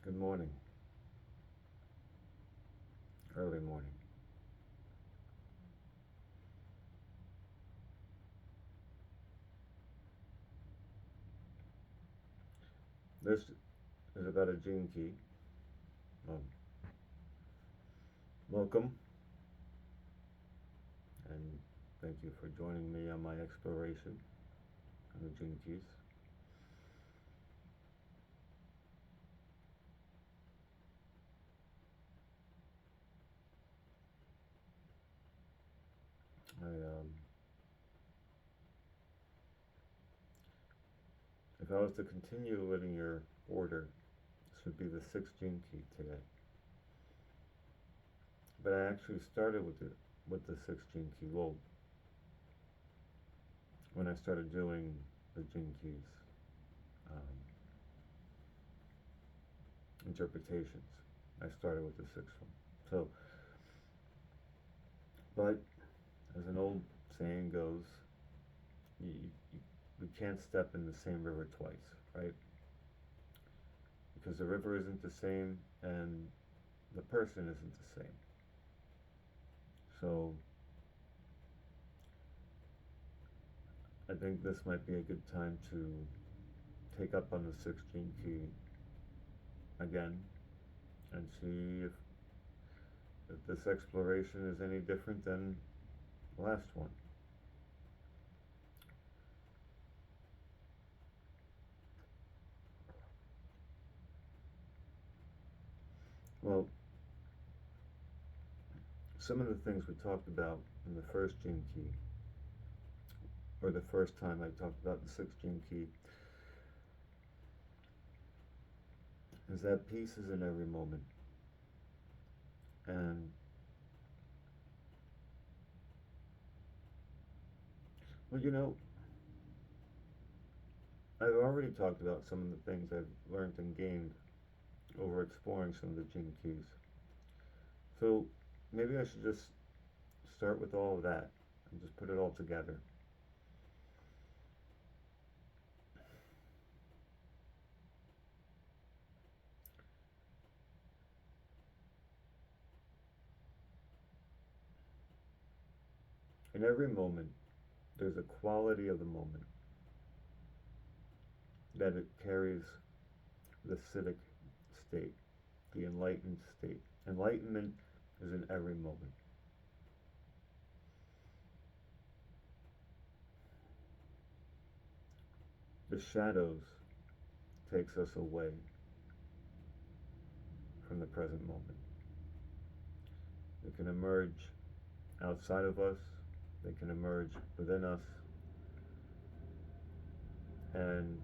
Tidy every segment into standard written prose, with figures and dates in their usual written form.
Good morning, early morning. This is about a gene key. Um, Welcome, and thank you for joining me on my exploration of the gene keys. I, if I was to continue linear order, this would be the sixth gene key today. But I actually started with the sixth gene key lobe when I started doing the gene keys um, interpretations. I started with the sixth one. So, but as an old saying goes, you, we can't step in the same river twice, right? Because the river isn't the same and the person isn't the same. So I think this might be a good time to take up on the 16 key again and see if this exploration is any different than the last one. Well, some of the things we talked about in the first gene key, or the first time I talked about the sixth gene key, is that peace is in every moment. And, well, I've already talked about some of the things I've learned and gained over exploring some of the gene keys. So maybe I should just start with all of that and just put it all together. In every moment, there's a quality of the moment that it carries the Siddhic state, the enlightened state. Enlightenment is in every moment. The shadows takes us away from the present moment. They can emerge outside of us, they can emerge within us, and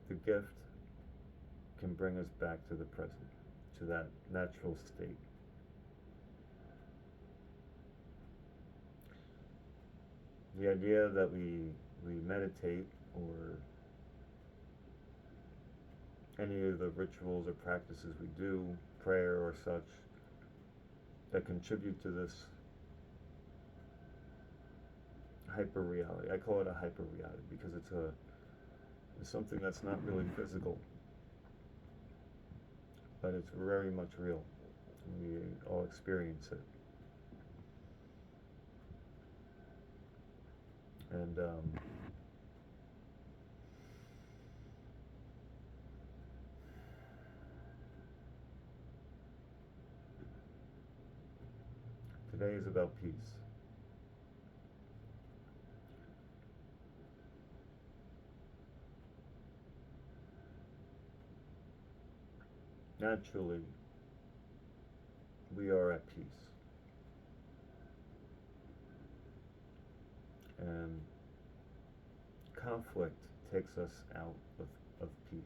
the gift can bring us back to the present, to that natural state. The idea that we meditate or any of the rituals or practices we do, prayer or such, that contribute to this hyper reality. I call it a hyper reality because it's something that's not really physical, but it's very much real. We all experience it. And today is about peace. Naturally, we are at peace. And conflict takes us out of peace.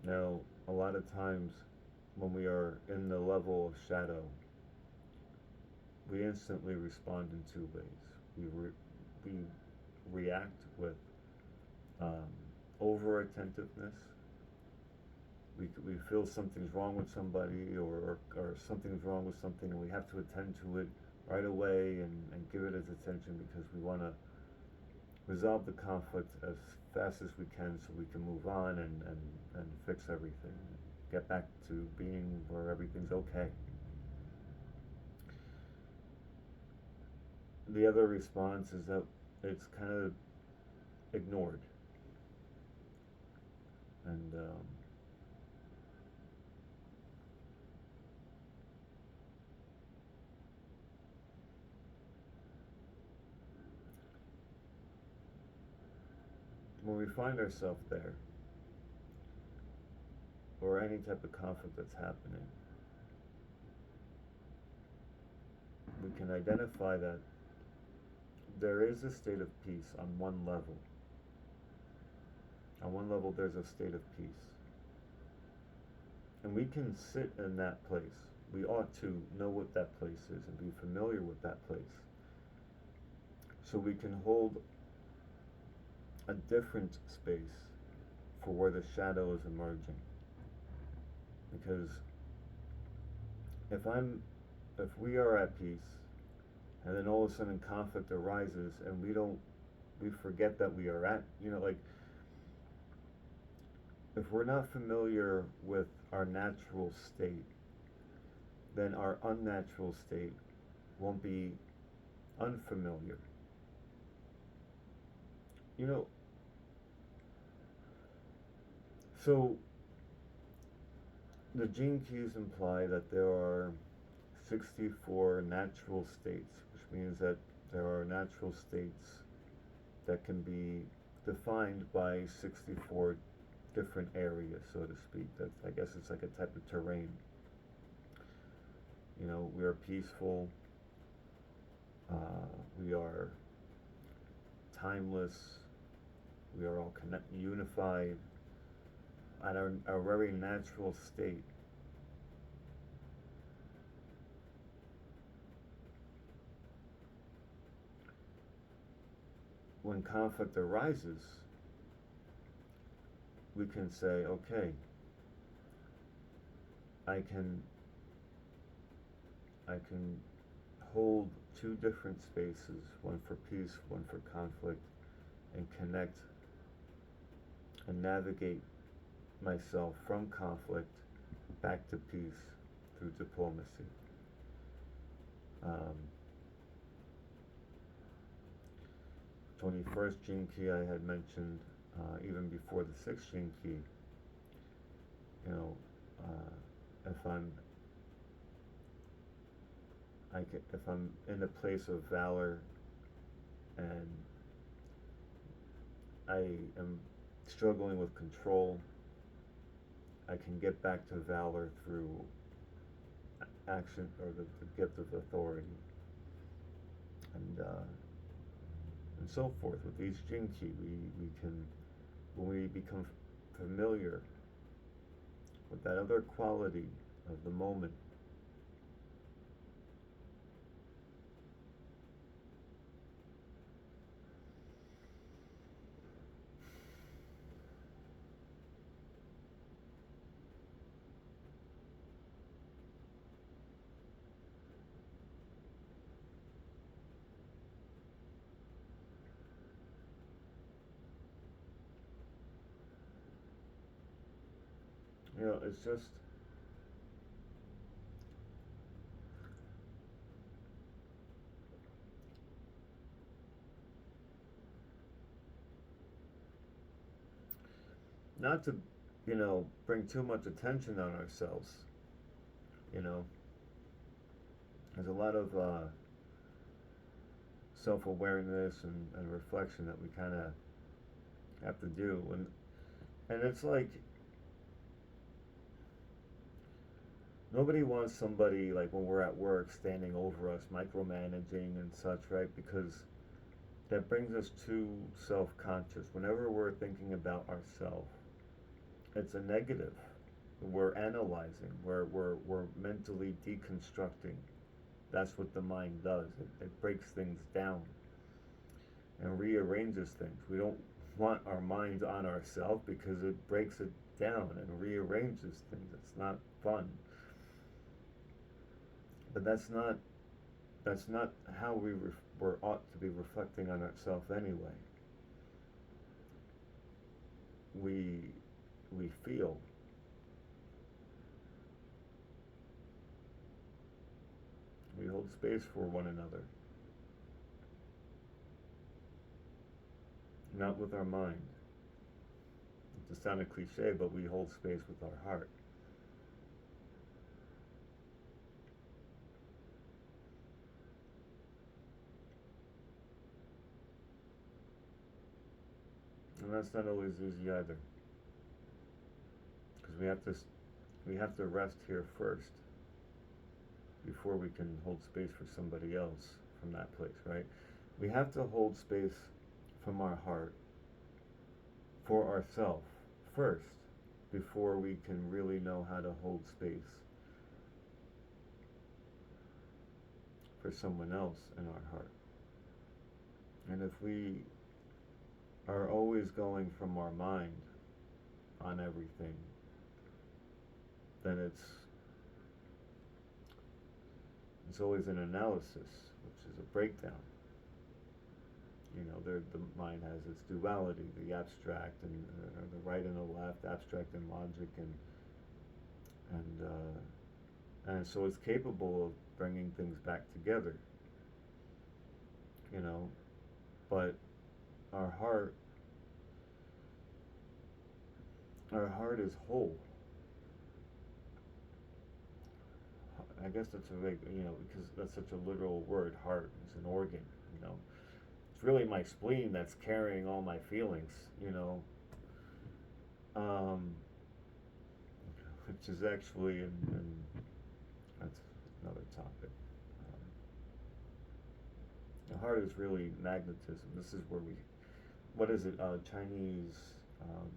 Now, a lot of times when we are in the level of shadow, we instantly respond in two ways. We react with um, over attentiveness. We feel something's wrong with somebody or something's wrong with something and we have to attend to it right away and give it its attention because we want to resolve the conflict as fast as we can so we can move on and fix everything. Get back to being where everything's okay. The other response is that it's kind of ignored. And when we find ourselves there, or any type of conflict that's happening, we can identify that there is a state of peace on one level. On one level, there's a state of peace. And we can sit in that place. We ought to know what that place is and be familiar with that place. So we can hold a different space for where the shadow is emerging. Because if we are at peace, and then all of a sudden conflict arises, and we forget that we are at, like, if we're not familiar with our natural state, then our unnatural state won't be unfamiliar. You know, so the gene keys imply that there are 64 natural states, which means that there are natural states that can be defined by 64 different areas, so to speak. I guess it's like a type of terrain. We are peaceful. We are timeless. We are all unified at our very natural state. When conflict arises, we can say, okay, I can hold two different spaces, one for peace, one for conflict, and connect and navigate myself from conflict back to peace through diplomacy. 21st gene key I had mentioned, even before the 6th gene key. If I'm in a place of valor and I am struggling with control, I can get back to valor through action, or the gift of authority, and so forth. With each gene key, we can, when we become familiar with that other quality of the moment, it's just not to, bring too much attention on ourselves. You know, there's a lot of self-awareness and reflection that we kind of have to do, and it's like nobody wants somebody, like, when we're at work, standing over us, micromanaging and such, right? Because that brings us too self-conscious. Whenever we're thinking about ourselves, it's a negative. We're analyzing. We're mentally deconstructing. That's what the mind does. It breaks things down and rearranges things. We don't want our minds on ourselves because it breaks it down and rearranges things. It's not fun. But that's not how we ought to be reflecting on ourselves anyway. we we feel. We hold space for one another, not with our mind. It sounded cliche, but we hold space with our heart. And that's not always easy either, because we have to rest here first before we can hold space for somebody else from that place, right? We have to hold space from our heart for ourselves first before we can really know how to hold space for someone else in our heart. And if we are always going from our mind on everything, then it's always an analysis, which is a breakdown. You know, the mind has its duality, the abstract and the right and the left, abstract and logic, and so it's capable of bringing things back together. You know, but our heart, our heart is whole. I guess that's a big, because that's such a literal word. Heart is an organ. You know, it's really my spleen that's carrying all my feelings. Um, which is actually, and that's another topic. The heart is really magnetism. This is where what is it? Chinese um,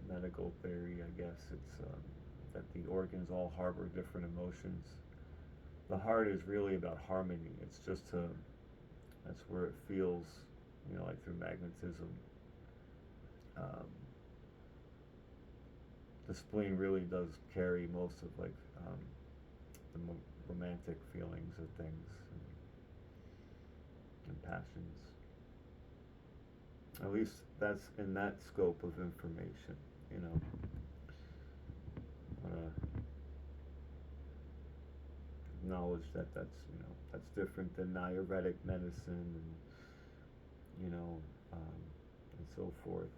medical theory, I guess. It's that the organs all harbor different emotions. The heart is really about harmony. It's just that's where it feels, like through magnetism. Um, the spleen really does carry most of the romantic feelings of things and passions. At least that's in that scope of information. Want to acknowledge that's different than Ayurvedic medicine and so forth.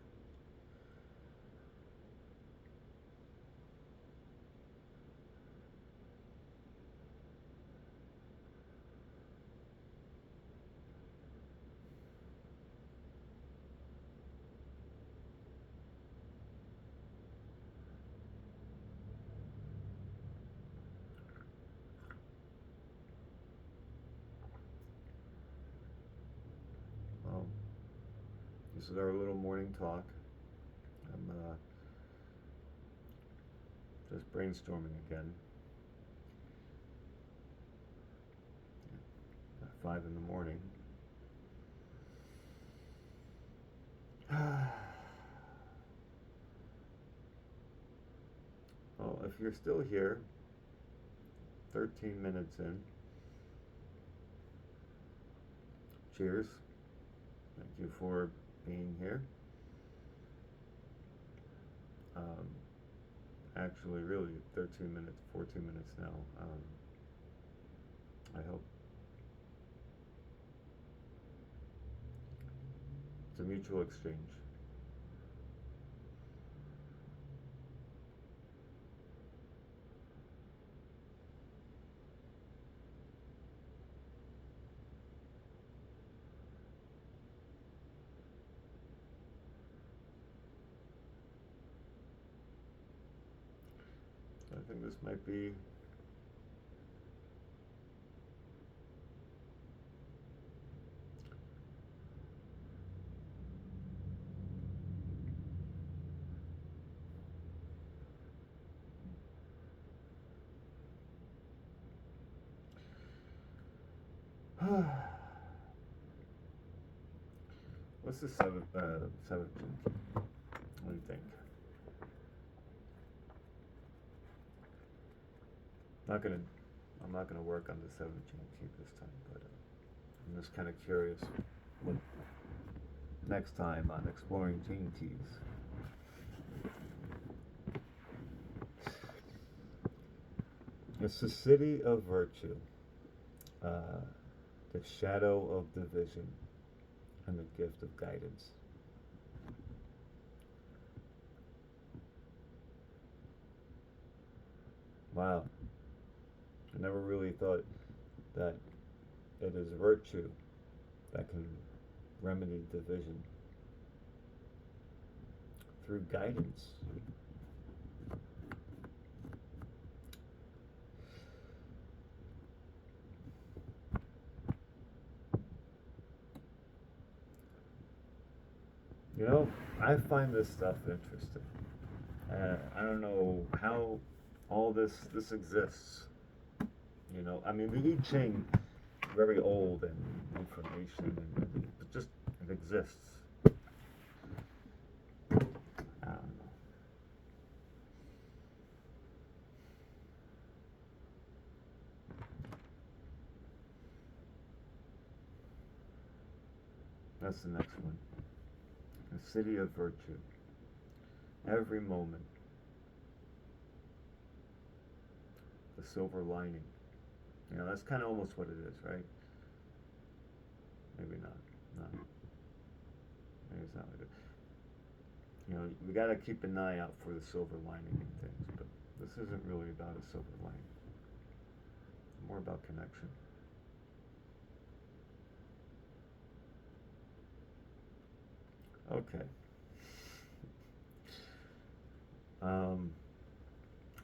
Well, this is our little morning talk. I'm just brainstorming again. At 5 in the morning. Well, if you're still here, 13 minutes in, cheers. Thank you for being here. Actually, really, 13 minutes, 14 minutes now. I hope it's a mutual exchange. I think this might be what's the seventh Genekey? What do you think? I'm not gonna work on the seventh Genekey this time, but I'm just kind of curious next time on Exploring Gene Keys. It's the city of virtue, uh, the shadow of division, and the gift of guidance. Wow, I never really thought that it is virtue that can remedy division through guidance. You know, I find this stuff interesting. I don't know how all this exists. You know, I mean, the I Ching, very old and information, and it just it exists. I don't know. That's the next one. The city of virtue. Every moment, the silver lining. You know, that's kind of almost what it is, right? Maybe not. No, maybe it's not like it. You know, we got to keep an eye out for the silver lining in things, but this isn't really about a silver lining. It's more about connection. Okay. Um,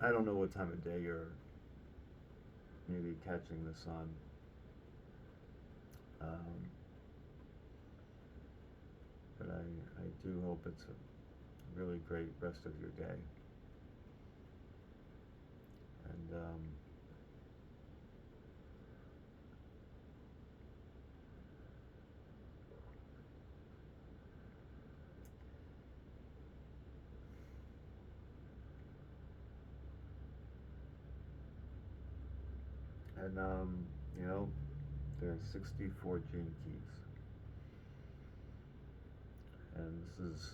I don't know what time of day you're maybe catching this on. Um, but I do hope it's a really great rest of your day. And you know, there are 64 gene keys, and this is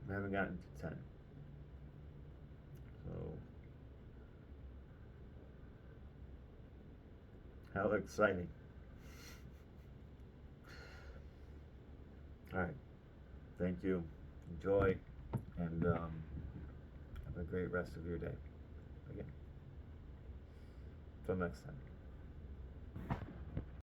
we haven't gotten to 10. So how exciting! All right, thank you. Enjoy, and have a great rest of your day. Again, till next time.